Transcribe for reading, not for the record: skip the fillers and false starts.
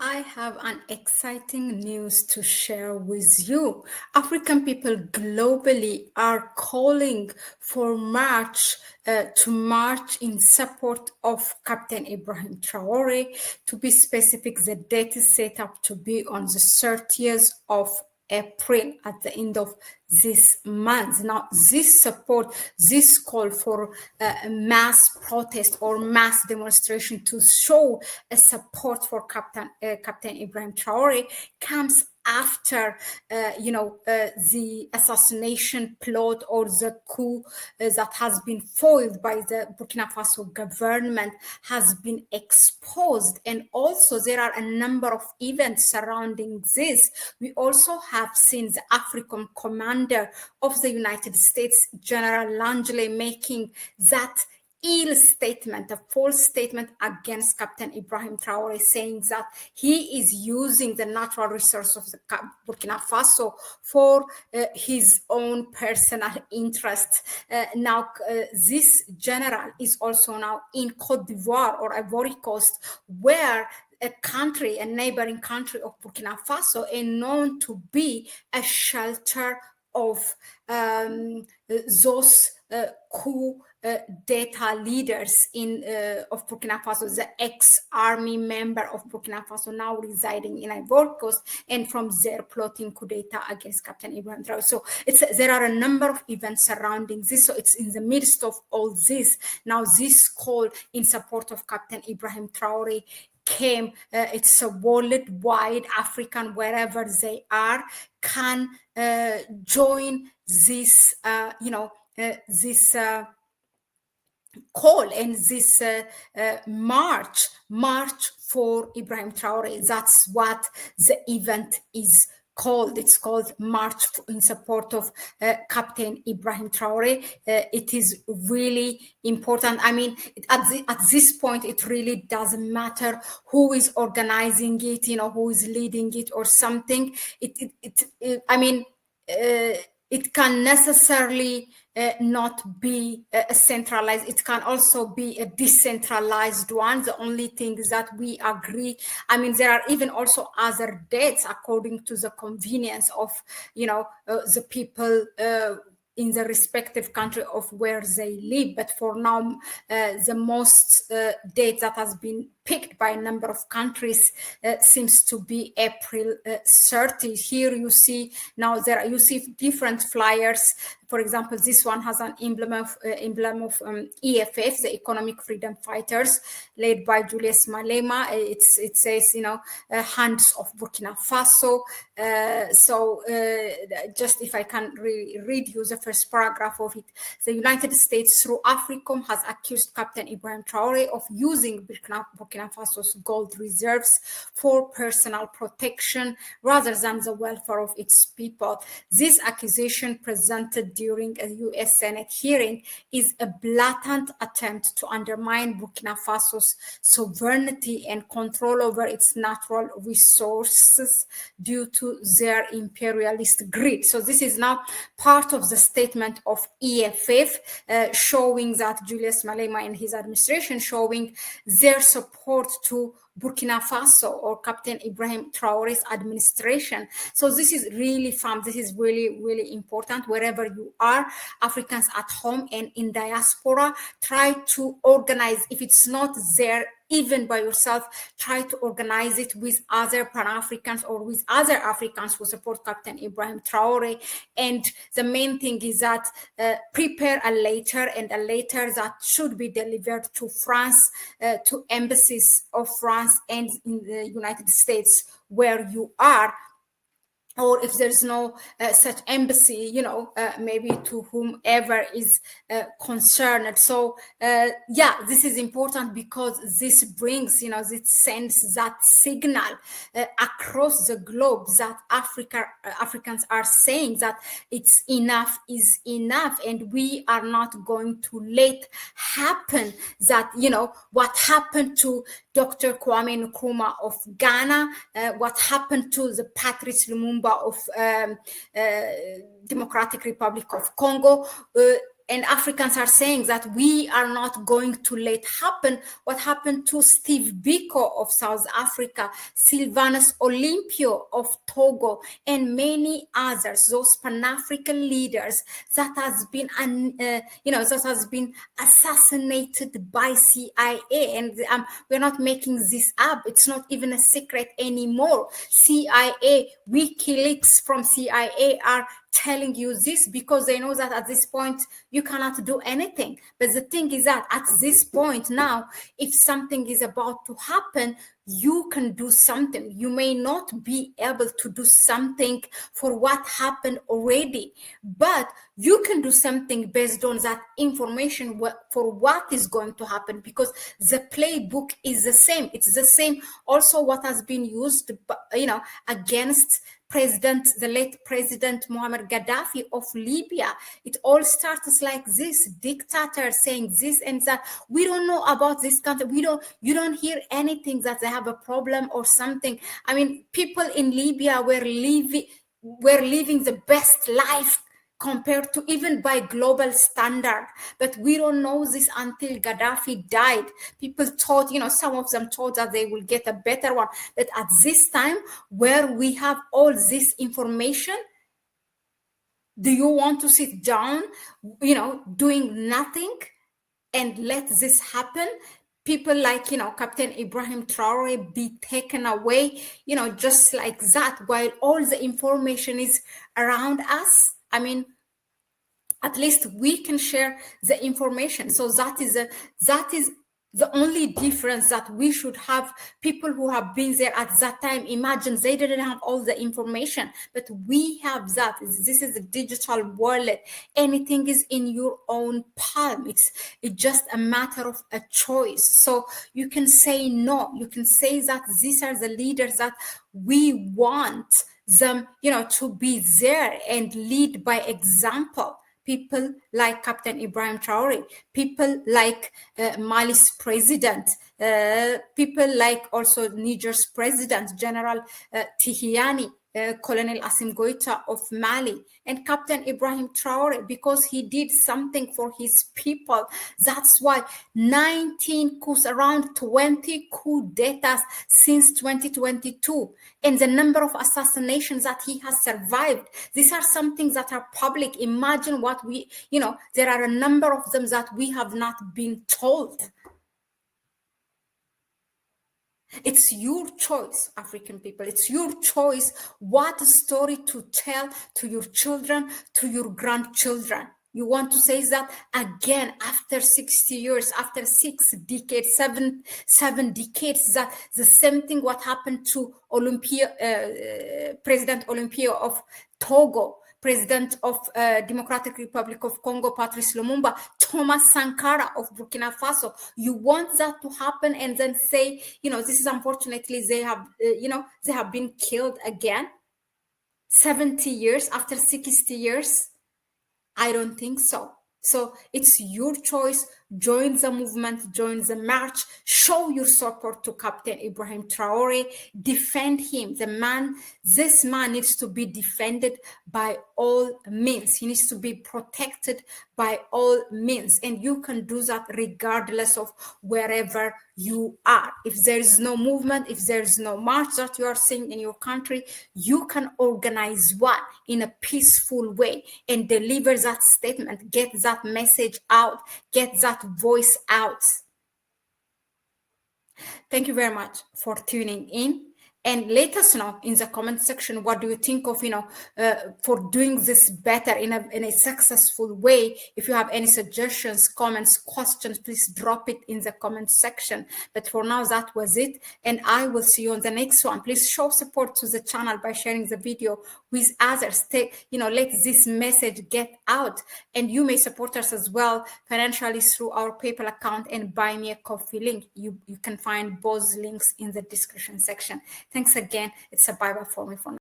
I have an exciting news to share with you. African people globally are calling for to march in support of Captain Ibrahim Traore. To be specific, the date is set up to be on the 30th of April at the end of this month. Now, this call for a mass protest or mass demonstration to show a support for Captain Ibrahim Traore comes after the assassination plot or the coup that has been foiled by the Burkina Faso government has been exposed, and also there are a number of events surrounding this. We also have seen the African commander of the United States, General Langley, making that ill statement, a false statement against Captain Ibrahim Traore, saying that he is using the natural resource of the Burkina Faso for his own personal interest. Now, this general is also now in Cote d'Ivoire or Ivory Coast, where a neighboring country of Burkina Faso, is known to be a shelter of those coup data leaders of Burkina Faso, the ex-army member of Burkina Faso now residing in Ivory Coast, and from there plotting coup d'etat against Captain Ibrahim Traore. So there are a number of events surrounding this. So it's in the midst of all this. Now this call in support of Captain Ibrahim Traore came. It's a worldwide. African, wherever they are, can join this, this call and this march for Ibrahim Traore. That's what the event is called. It's called March in Support of Captain Ibrahim Traore. It is really important. I mean, at this point, it really doesn't matter who is organizing it, who is leading it or something. It can necessarily not be centralized. It can also be a decentralized one. The only thing is that we agree. I mean, there are even also other dates according to the convenience of, the people in the respective country of where they live. But for now, the most date that has been picked by a number of countries seems to be April 30. Here you see you see different flyers. For example, this one has an emblem of EFF, the Economic Freedom Fighters, led by Julius Malema. It says, hands of Burkina Faso. Just if I can read you the first paragraph of it. The United States, through AFRICOM, has accused Captain Ibrahim Traore of using Burkina Faso's gold reserves for personal protection rather than the welfare of its people. This accusation, presented during a U.S. Senate hearing, is a blatant attempt to undermine Burkina Faso's sovereignty and control over its natural resources due to their imperialist greed. So this is now part of the statement of EFF, showing that Julius Malema and his administration showing their support to Burkina Faso or Captain Ibrahim Traore's administration. So this is really fun. This is really, really important. Wherever you are, Africans at home and in diaspora, try to organize. If it's not there, even by yourself, try to organize it with other Pan-Africans or with other Africans who support Captain Ibrahim Traore. And the main thing is that prepare a letter, and a letter that should be delivered to France, to embassies of France and in the United States where you are. Or if there's no such embassy, maybe to whomever is concerned. So, this is important because this brings, it sends that signal across the globe that Africans are saying that it's enough is enough, and we are not going to let happen that, what happened to Dr. Kwame Nkrumah of Ghana, what happened to the Patrice Lumumba of Democratic Republic of Congo, And Africans are saying that we are not going to let happen what happened to Steve Biko of South Africa, Sylvanus Olympio of Togo, and many others, those Pan-African leaders that has been, that has been assassinated by CIA. And we're not making this up. It's not even a secret anymore. CIA, WikiLeaks from CIA are telling you this because they know that at this point you cannot do anything. But the thing is that at this point now, if something is about to happen, you can do something. You may not be able to do something for what happened already, but you can do something based on that information for what is going to happen, because the playbook is the same. It's the same also what has been used, against the late President Muammar Gaddafi of Libya. It all starts like this: dictator saying this and that. We don't know about this country. You don't hear anything that they have a problem or something. I mean, people in Libya were living the best life compared to even by global standard. But we don't know this until Gaddafi died. People thought, some of them thought that they will get a better one. But at this time, where we have all this information, do you want to sit down, doing nothing and let this happen? People like, Captain Ibrahim Traore be taken away, just like that, while all the information is around us. I mean, at least we can share the information. So that is the only difference, that we should have people who have been there at that time. Imagine they didn't have all the information, but we have that. This is a digital wallet. Anything is in your own palm. It's just a matter of a choice. So you can say no. You can say that these are the leaders that we want them, to be there and lead by example. People like Captain Ibrahim Traore, people like Mali's president, people like also Niger's president, General Tihiani, Colonel Assimi Goita of Mali, and Captain Ibrahim Traore, because he did something for his people. That's why 19 coups, around 20 coup d'etats since 2022, and the number of assassinations that he has survived. These are some things that are public. Imagine what there are a number of them that we have not been told. It's your choice, African people. It's your choice what story to tell to your children, to your grandchildren. You want to say that again after 60 years, after 6 decades, seven decades, that the same thing what happened to President Olympio of Togo, President of Democratic Republic of Congo, Patrice Lumumba, Thomas Sankara of Burkina Faso. You want that to happen and then say, this is unfortunately, they have been killed again. 70 years after 60 years? I don't think so. So it's your choice. Join the movement, join the march, show your support to Captain Ibrahim Traore, defend him. This man needs to be defended by all means. He needs to be protected by all means. And you can do that regardless of wherever you are. If there is no movement, if there is no march that you are seeing in your country, you can organize one in a peaceful way and deliver that statement, get that message out, get that voice out. Thank you very much for tuning in, and let us know in the comment section what do you think of for doing this better in a successful way. If you have any suggestions, comments, questions, please drop it in the comment section. But for now, that was it, and I will see you on the next one. Please show support to the channel by sharing the video with others. Let this message get out, and you may support us as well financially through our PayPal account and Buy Me a Coffee link. You can find both links in the description section. Thanks again. It's a bye-bye for me for now.